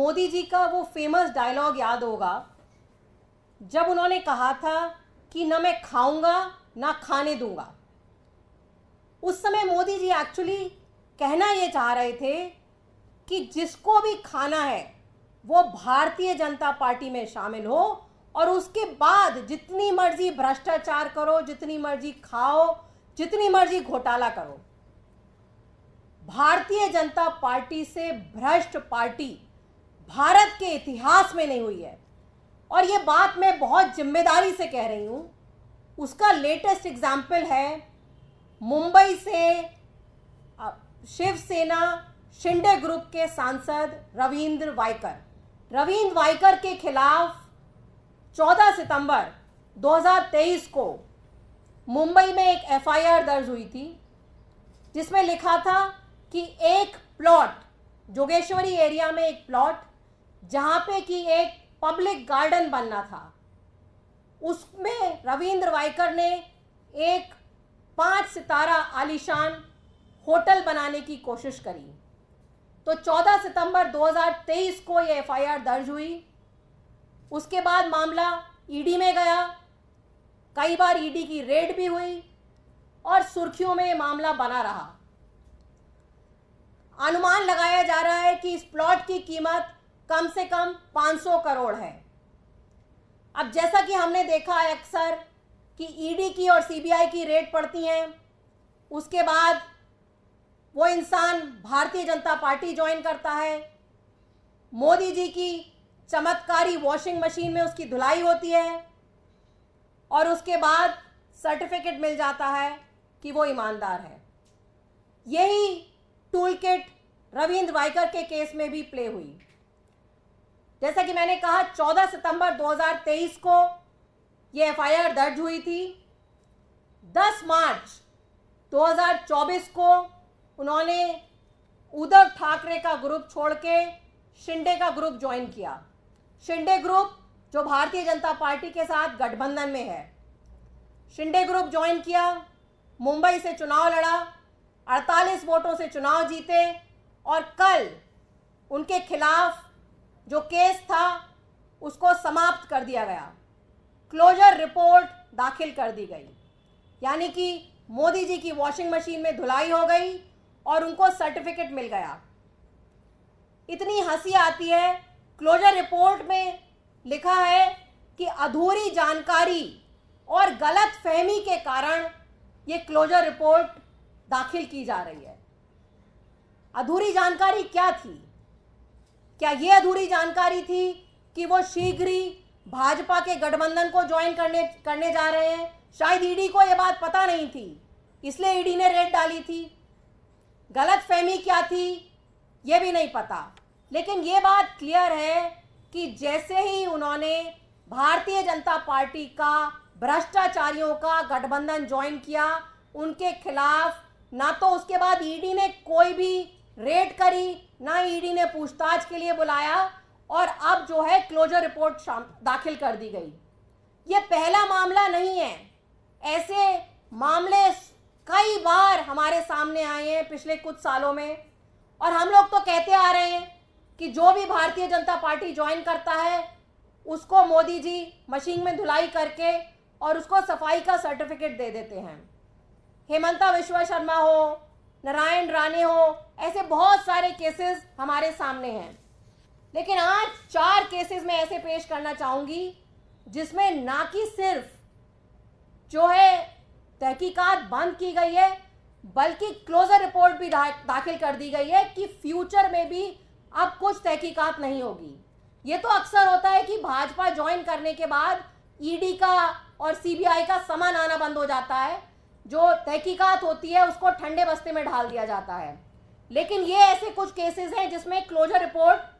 मोदी जी का वो famous dialogue याद होगा जब उन्होंने कहा था कि न मैं खाऊंगा ना खाने दूंगा। उस समय मोदी जी एक्चुअली कहना ये चाह रहे थे कि जिसको भी खाना है वो भारतीय जनता पार्टी में शामिल हो और उसके बाद जितनी मर्जी भ्रष्टाचार करो, जितनी मर्जी खाओ, जितनी मर्जी घोटाला करो। भारतीय जनता पार्टी से भ्रष्ट पार्टी भारत के इतिहास में नहीं हुई है और ये बात मैं बहुत जिम्मेदारी से कह रही हूं। उसका लेटेस्ट एग्जाम्पल है मुंबई से शिवसेना शिंदे ग्रुप के सांसद रविंद्र वाइकर के खिलाफ 14 सितंबर 2023 को मुंबई में एक एफआईआर दर्ज हुई थी जिसमें लिखा था कि एक प्लॉट जोगेश्वरी एरिया में एक प्लॉट जहां पे कि एक पब्लिक गार्डन बनना था, उसमें रविंद्र वाइकर ने एक 5 सितारा आलीशान होटल बनाने की कोशिश करी। तो 14 सितंबर 2023 को ये एफआईआर दर्ज हुई। उसके बाद मामला ईडी में गया, कई बार ईडी की रेड भी हुई और सुर्खियों में ये मामला बना रहा। अनुमान लगाया जा रहा है कि इस प्लॉट की कीमत कम से कम 500 करोड़ है। अब जैसा कि हमने देखा है अक्सर कि ईडी की और सीबीआई की रेड पड़ती हैं, उसके बाद वो इंसान भारतीय जनता पार्टी ज्वाइन करता है, मोदी जी की चमत्कारी वॉशिंग मशीन में उसकी धुलाई होती है और उसके बाद सर्टिफिकेट मिल जाता है कि वो ईमानदार है। यही टूल किट रविंद्र वाइकर के केस में भी प्ले हुई। जैसा कि मैंने कहा 14 सितंबर 2023 को ये एफआईआर दर्ज हुई थी। 10 मार्च 2024 को उन्होंने उद्धव ठाकरे का ग्रुप छोड़ के शिंदे का ग्रुप ज्वाइन किया। शिंदे ग्रुप जो भारतीय जनता पार्टी के साथ गठबंधन में है, शिंदे ग्रुप ज्वाइन किया, मुंबई से चुनाव लड़ा, 48 वोटों से चुनाव जीते और कल उनके खिलाफ जो केस था उसको समाप्त कर दिया गया, क्लोजर रिपोर्ट दाखिल कर दी गई। यानी कि मोदी जी की वॉशिंग मशीन में धुलाई हो गई और उनको सर्टिफिकेट मिल गया। इतनी हंसी आती है, क्लोजर रिपोर्ट में लिखा है कि अधूरी जानकारी और गलत फहमी के कारण ये क्लोजर रिपोर्ट दाखिल की जा रही है। अधूरी जानकारी क्या थी? क्या ये अधूरी जानकारी थी कि वो शीघ्र ही भाजपा के गठबंधन को ज्वाइन करने जा रहे हैं? शायद ईडी को ये बात पता नहीं थी, इसलिए ईडी ने रेड डाली थी। गलत फहमी क्या थी ये भी नहीं पता, लेकिन ये बात क्लियर है कि जैसे ही उन्होंने भारतीय जनता पार्टी का भ्रष्टाचारियों का गठबंधन ज्वाइन किया, उनके खिलाफ ना तो उसके बाद ईडी ने कोई भी रेड करी, ना ईडी ने पूछताछ के लिए बुलाया और अब जो है क्लोजर रिपोर्ट दाखिल कर दी गई। ये पहला मामला नहीं है, ऐसे मामले कई बार हमारे सामने आए हैं पिछले कुछ सालों में और हम लोग तो कहते आ रहे हैं कि जो भी भारतीय जनता पार्टी ज्वाइन करता है उसको मोदी जी मशीन में धुलाई करके और उसको सफाई का सर्टिफिकेट दे देते हैं। हेमंता विश्व शर्मा हो, नारायण राणे हो, ऐसे बहुत सारे केसेस हमारे सामने हैं। लेकिन आज 4 केसेस में ऐसे पेश करना चाहूंगी जिसमें ना कि सिर्फ जो है तहकीकात बंद की गई है, बल्कि क्लोजर रिपोर्ट भी दाखिल कर दी गई है कि फ्यूचर में भी अब कुछ तहकीकात नहीं होगी। ये तो अक्सर होता है कि भाजपा ज्वाइन करने के बाद ईडी का और सीबीआई का समन आना बंद हो जाता है, जो तहकीकात होती है उसको ठंडे बस्ते में ढाल दिया जाता है। लेकिन ये ऐसे कुछ केसेस हैं जिसमें क्लोजर रिपोर्ट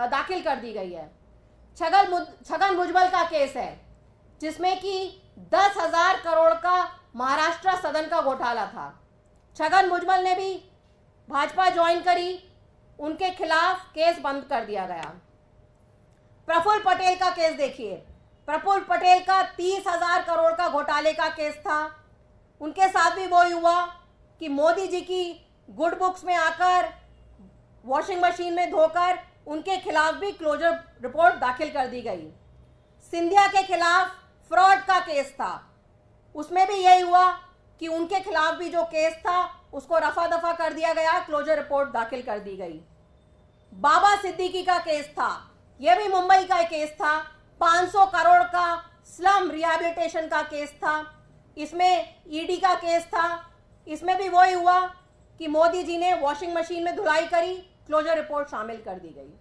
दाखिल कर दी गई है। छगन भुजबल का केस है जिसमें कि 10,000 करोड़ का महाराष्ट्र सदन का घोटाला था। छगन भुजबल ने भी भाजपा ज्वाइन करी, उनके खिलाफ केस बंद कर दिया गया। प्रफुल्ल पटेल का केस देखिए, प्रफुल्ल पटेल का 30,000 करोड़ का घोटाले का केस था। उनके साथ भी वो हुआ कि मोदी जी की गुड बुक्स में आकर वॉशिंग मशीन में धोकर उनके खिलाफ भी क्लोजर रिपोर्ट दाखिल कर दी गई। सिंधिया के खिलाफ फ्रॉड का केस था, उसमें भी यही हुआ कि उनके खिलाफ भी जो केस था उसको रफा दफा कर दिया गया, क्लोजर रिपोर्ट दाखिल कर दी गई। बाबा सिद्दीकी का केस था, यह भी मुंबई का केस था, 500 करोड़ का स्लम रिहैबिलिटेशन का केस था, इसमें ईडी का केस था। इसमें भी वही हुआ कि मोदी जी ने वॉशिंग मशीन में धुलाई करी, क्लोजर रिपोर्ट शामिल कर दी गई।